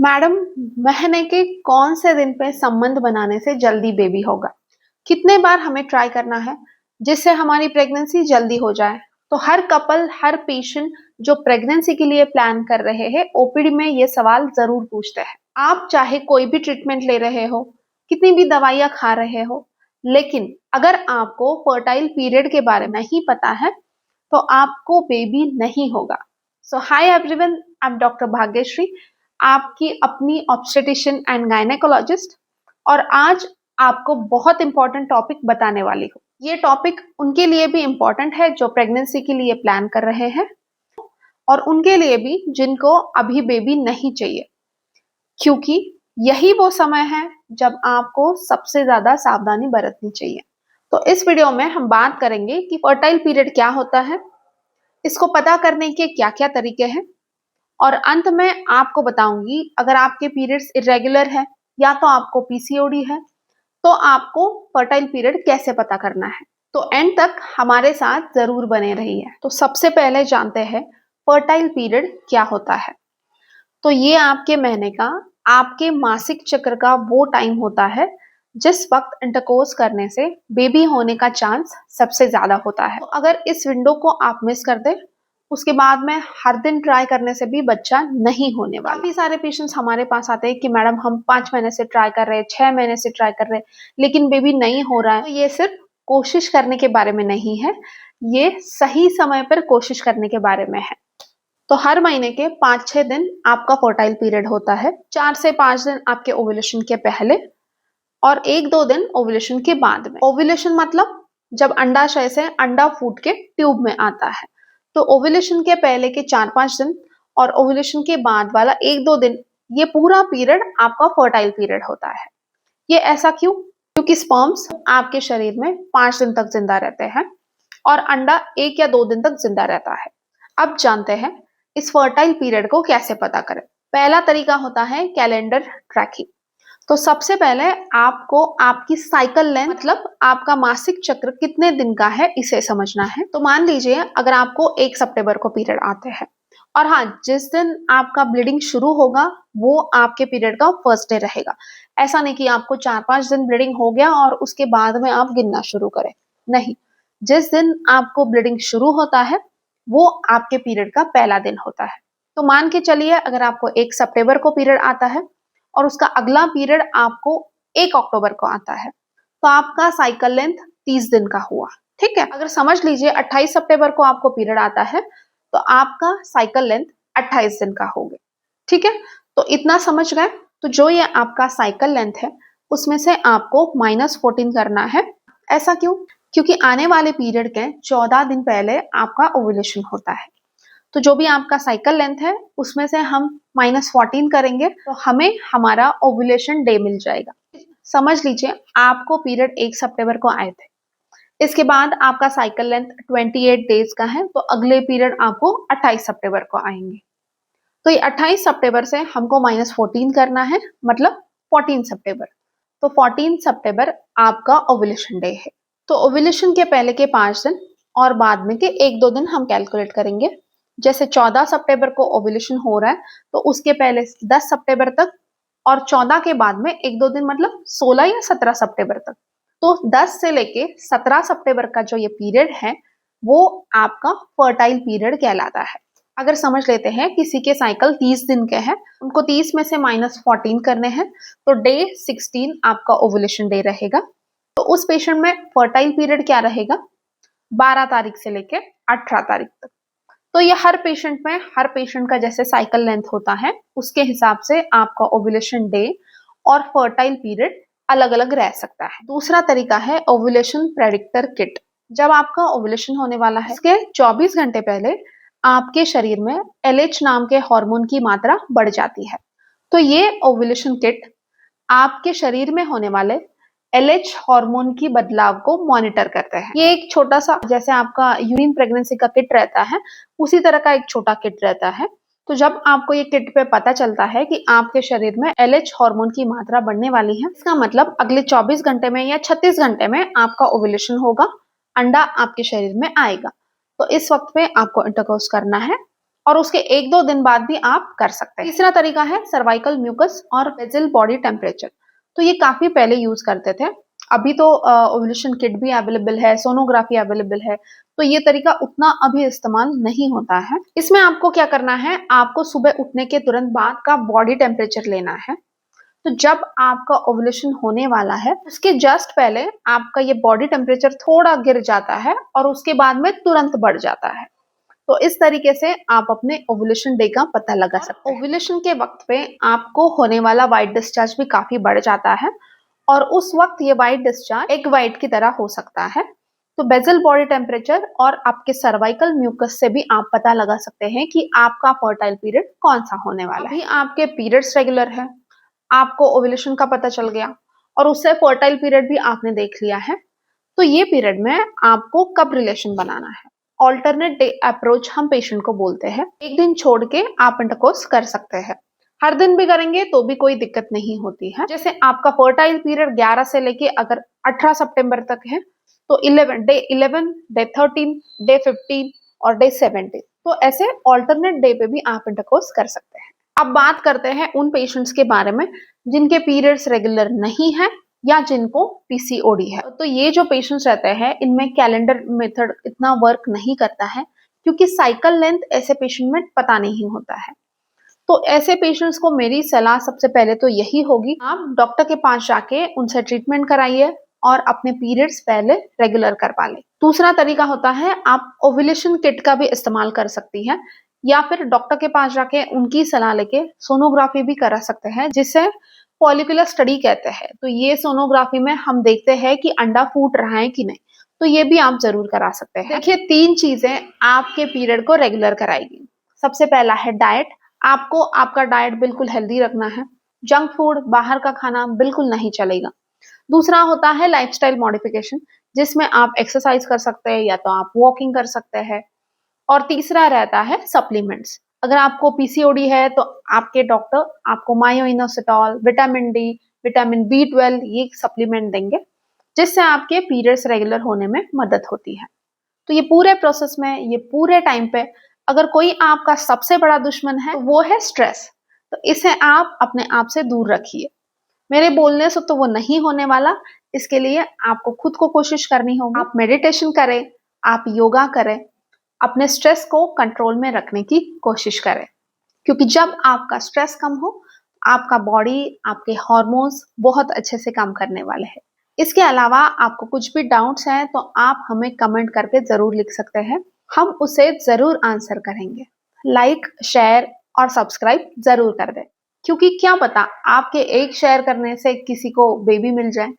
Madam, महीने के कौन से दिन पे संबंध बनाने से जल्दी बेबी होगा? कितने बार हमें ट्राई करना है जिससे हमारी प्रेगनेंसी जल्दी हो जाए? तो हर कपल, हर पेशेंट जो प्रेगनेंसी के लिए प्लान कर रहे हैं, ओपीडी में ये सवाल जरूर पूछते हैं। आप चाहे कोई भी ट्रीटमेंट ले रहे हो, कितनी भी दवाइयां खा रहे हो, लेकिन अगर आपको फर्टाइल पीरियड के बारे में नहीं पता है तो आपको बेबी नहीं होगा। So hi everyone, I am doctor Bhagyashree, आपकी अपनी ऑब्स्टेट्रिशियन एंड गायनेकोलॉजिस्ट, और आज आपको बहुत इंपॉर्टेंट टॉपिक बताने वाली हूँ। ये टॉपिक उनके लिए भी इंपॉर्टेंट है जो प्रेगनेंसी के लिए प्लान कर रहे हैं, और उनके लिए भी जिनको अभी बेबी नहीं चाहिए, क्योंकि यही वो समय है जब आपको सबसे ज्यादा सावधानी बरतनी चाहिए। तो इस वीडियो में हम बात करेंगे कि फर्टाइल पीरियड क्या होता है, इसको पता करने के क्या क्या तरीके हैं, और अंत में आपको बताऊंगी अगर आपके पीरियड्स इरेगुलर है या तो आपको पीसीओडी है तो आपको फर्टाइल पीरियड कैसे पता करना है। तो एंड तक हमारे साथ जरूर बने रहिए। तो सबसे पहले जानते हैं फर्टाइल पीरियड क्या होता है। तो ये आपके महीने का, आपके मासिक चक्र का वो टाइम होता है जिस वक्त इंटरकोर्स करने से बेबी होने का चांस सबसे ज्यादा होता है। तो अगर इस विंडो को आप मिस कर दे, उसके बाद में हर दिन ट्राई करने से भी बच्चा नहीं होने वाला। काफी सारे पेशेंट्स हमारे पास आते हैं कि मैडम हम 5 महीने से ट्राई कर रहे हैं, 6 महीने से ट्राई कर रहे हैं, लेकिन बेबी नहीं हो रहा है। तो ये सिर्फ कोशिश करने के बारे में नहीं है, ये सही समय पर कोशिश करने के बारे में है। तो हर महीने के 5-6 दिन आपका फर्टाइल पीरियड होता है। 4 से 5 दिन आपके ओव्यूलेशन के पहले और 1-2 दिन ओव्यूलेशन के बाद में। ओव्यूलेशन मतलब जब अंडाशय से अंडा फूट के ट्यूब में आता है। तो ओव्यूलेशन के पहले के 4-5 दिन और ओव्यूलेशन के बाद वाला 1-2 दिन, ये पूरा पीरियड आपका फर्टाइल पीरियड होता है। ये ऐसा क्यों? क्योंकि स्पर्म्स आपके शरीर में 5 दिन तक जिंदा रहते हैं और अंडा 1 या 2 दिन तक जिंदा रहता है। अब जानते हैं इस फर्टाइल पीरियड को कैसे पता करें। पहला तरीका होता है कैलेंडर ट्रैकिंग। तो सबसे पहले आपको आपकी साइकिल लेंथ, मतलब आपका मासिक चक्र कितने दिन का है, इसे समझना है। तो मान लीजिए अगर आपको 1 सितंबर को पीरियड आते हैं, और हाँ, जिस दिन आपका ब्लीडिंग शुरू होगा वो आपके पीरियड का फर्स्ट डे रहेगा। ऐसा नहीं कि आपको 4-5 दिन ब्लीडिंग हो गया और उसके बाद में आप गिनना शुरू करें, नहीं। जिस दिन आपको ब्लीडिंग शुरू होता है वो आपके पीरियड का पहला दिन होता है। तो मान के चलिए अगर आपको 1 सितंबर को पीरियड आता है और उसका अगला पीरियड आपको 1 अक्टूबर को आता है, तो आपका साइकिल लेंथ 30 दिन का हुआ। ठीक है। अगर समझ लीजिए 28 सितंबर को आपको पीरियड आता है तो आपका साइकिल लेंथ 28 दिन का हो गया। ठीक है। तो इतना समझ गए। तो जो ये आपका साइकिल लेंथ है उसमें से आपको -14 करना है। ऐसा क्यों? क्योंकि आने वाले पीरियड के 14 दिन पहले आपका ओव्यूलेशन होता है। तो जो भी आपका साइकिल लेंथ है उसमें से हम -14 करेंगे तो हमें हमारा ओव्यूलेशन डे मिल जाएगा। समझ लीजिए आपको पीरियड 1 सितंबर को आए थे, इसके बाद आपका साइकिल लेंथ 28 डेज का है, तो अगले पीरियड आपको 28 सितंबर को आएंगे। तो ये 28 सितंबर से हमको -14 करना है, मतलब 14 सितंबर। तो 14 सितंबर आपका ओव्यूलेशन डे है। तो ओव्यूलेशन के पहले के 5 दिन और बाद में के 1-2 दिन हम कैलकुलेट करेंगे। जैसे 14 सितंबर को ओव्यूलेशन हो रहा है तो उसके पहले 10 सितंबर तक, और 14 के बाद में 1-2 दिन मतलब 16 या 17 सितंबर तक। तो 10 से लेके 17 सितंबर का जो ये पीरियड है वो आपका फर्टाइल पीरियड कहलाता है। अगर समझ लेते हैं किसी के साइकिल 30 दिन के हैं, उनको 30 में से -14 करने हैं, तो डे 16 आपका ओव्यूलेशन डे रहेगा। तो उस पेशेंट में फर्टाइल पीरियड क्या रहेगा? 12 तारीख से लेके 18 तारीख तक। तो ये हर पेशेंट का जैसे साइकिल लेंथ होता है उसके हिसाब से आपका ओव्यूलेशन डे और फर्टाइल पीरियड अलग अलग रह सकता है। दूसरा तरीका है ओव्यूलेशन प्रेडिक्टर किट। जब आपका ओव्यूलेशन होने वाला है इसके 24 घंटे पहले आपके शरीर में LH नाम के हार्मोन की मात्रा बढ़ जाती है। तो ये ओव्यूलेशन किट आपके शरीर में होने वाले LH हार्मोन की बदलाव को मॉनिटर करते हैं। ये एक छोटा सा, जैसे आपका यूरिन प्रेगनेंसी का किट रहता है, उसी तरह का एक छोटा किट रहता है। तो जब आपको ये किट पे पता चलता है कि आपके शरीर में LH हार्मोन की मात्रा बढ़ने वाली है, इसका मतलब अगले 24 घंटे में या 36 घंटे में आपका ओव्यूलेशन होगा, अंडा आपके शरीर में आएगा। तो इस वक्त में आपको इंटरकोर्स करना है और उसके 1-2 दिन बाद भी आप कर सकते हैं। तीसरा तरीका है सर्वाइकल म्यूकस और बेसल बॉडी टेम्परेचर। तो ये काफी पहले यूज करते थे, अभी तो ओव्यूलेशन किट भी अवेलेबल है, सोनोग्राफी अवेलेबल है, तो ये तरीका उतना अभी इस्तेमाल नहीं होता है। इसमें आपको क्या करना है, आपको सुबह उठने के तुरंत बाद का बॉडी टेम्परेचर लेना है। तो जब आपका ओव्यूलेशन होने वाला है उसके जस्ट पहले आपका ये बॉडी टेम्परेचर थोड़ा गिर जाता है और उसके बाद में तुरंत बढ़ जाता है। तो इस तरीके से आप अपने ओव्यूलेशन डे का पता लगा सकते हैं। ओव्यूलेशन के वक्त पे आपको होने वाला व्हाइट डिस्चार्ज भी काफी बढ़ जाता है और उस वक्त ये व्हाइट डिस्चार्ज एग व्हाइट की तरह हो सकता है। तो बेसल बॉडी टेम्परेचर और आपके सर्वाइकल म्यूकस से भी आप पता लगा सकते हैं कि आपका फर्टाइल पीरियड कौन सा होने वाला है। अभी आपके पीरियड्स रेगुलर है, आपको ओव्यूलेशन का पता चल गया और उससे फर्टाइल पीरियड भी आपने देख लिया है, तो ये पीरियड में आपको कब रिलेशन बनाना है। ऑल्टरनेट डे अप्रोच हम पेशेंट को बोलते हैं। एक दिन छोड़ के आप इंटरकोर्स कर सकते हैं, हर दिन भी करेंगे तो भी कोई दिक्कत नहीं होती है। जैसे आपका फर्टाइल पीरियड 11 से लेके अगर 18 सितंबर तक है तो डे 11, डे 13, डे 15 और डे 17, तो ऐसे ऑल्टरनेट डे पे भी आप इंटरकोर्स कर सकते हैं। अब बात करते हैं उन पेशेंट्स के बारे में जिनके पीरियड्स रेगुलर नहीं है या जिनको पीसीओडी है। तो ये जो पेशेंट्स रहते हैं इनमें कैलेंडर मेथड इतना वर्क नहीं करता है क्योंकि साइकिल लेंथ ऐसे पेशेंट में पता नहीं होता है। तो ऐसे पेशेंट्स को मेरी सलाह सबसे पहले तो यही होगी, आप डॉक्टर के पास जाके उनसे ट्रीटमेंट कराइए और अपने पीरियड्स पहले रेगुलर करवा लें। दूसरा तरीका होता है आप ओव्यूलेशन किट का भी इस्तेमाल कर सकती हैं या फिर डॉक्टर के पास जाके उनकी सलाह लेके सोनोग्राफी भी करा सकते हैं, जिसे फॉलिकुलर स्टडी कहते हैं। तो ये सोनोग्राफी में हम देखते हैं कि अंडा फूट रहा है कि नहीं, तो ये भी आप जरूर करा सकते हैं। देखिए 3 चीजें आपके पीरियड को रेगुलर कराएगी। सबसे पहला है डाइट, आपको आपका डाइट बिल्कुल हेल्दी रखना है, जंक फूड बाहर का खाना बिल्कुल नहीं चलेगा। दूसरा होता है लाइफस्टाइल मॉडिफिकेशन, जिसमें आप एक्सरसाइज कर सकते हैं या तो आप वॉकिंग कर सकते हैं। और तीसरा रहता है सप्लीमेंट्स। अगर आपको पीसीओडी है तो आपके डॉक्टर आपको मायोइनोसिटॉल, विटामिन डी, विटामिन बी12 ये सप्लीमेंट देंगे, जिससे आपके पीरियड्स रेगुलर होने में मदद होती है। तो ये पूरे प्रोसेस में, ये पूरे टाइम पे अगर कोई आपका सबसे बड़ा दुश्मन है तो वो है स्ट्रेस। तो इसे आप अपने आप से दूर रखिए। मेरे बोलने से तो वो नहीं होने वाला, इसके लिए आपको खुद को कोशिश करनी होगी। आप मेडिटेशन करें, आप योगा करें, अपने स्ट्रेस को कंट्रोल में रखने की कोशिश करें, क्योंकि जब आपका स्ट्रेस कम हो आपका बॉडी, आपके हार्मोन्स बहुत अच्छे से काम करने वाले हैं। इसके अलावा आपको कुछ भी डाउट्स हैं तो आप हमें कमेंट करके जरूर लिख सकते हैं, हम उसे जरूर आंसर करेंगे। लाइक, शेयर और सब्सक्राइब जरूर कर दें, क्योंकि क्या पता आपके एक शेयर करने से किसी को बेबी मिल जाए।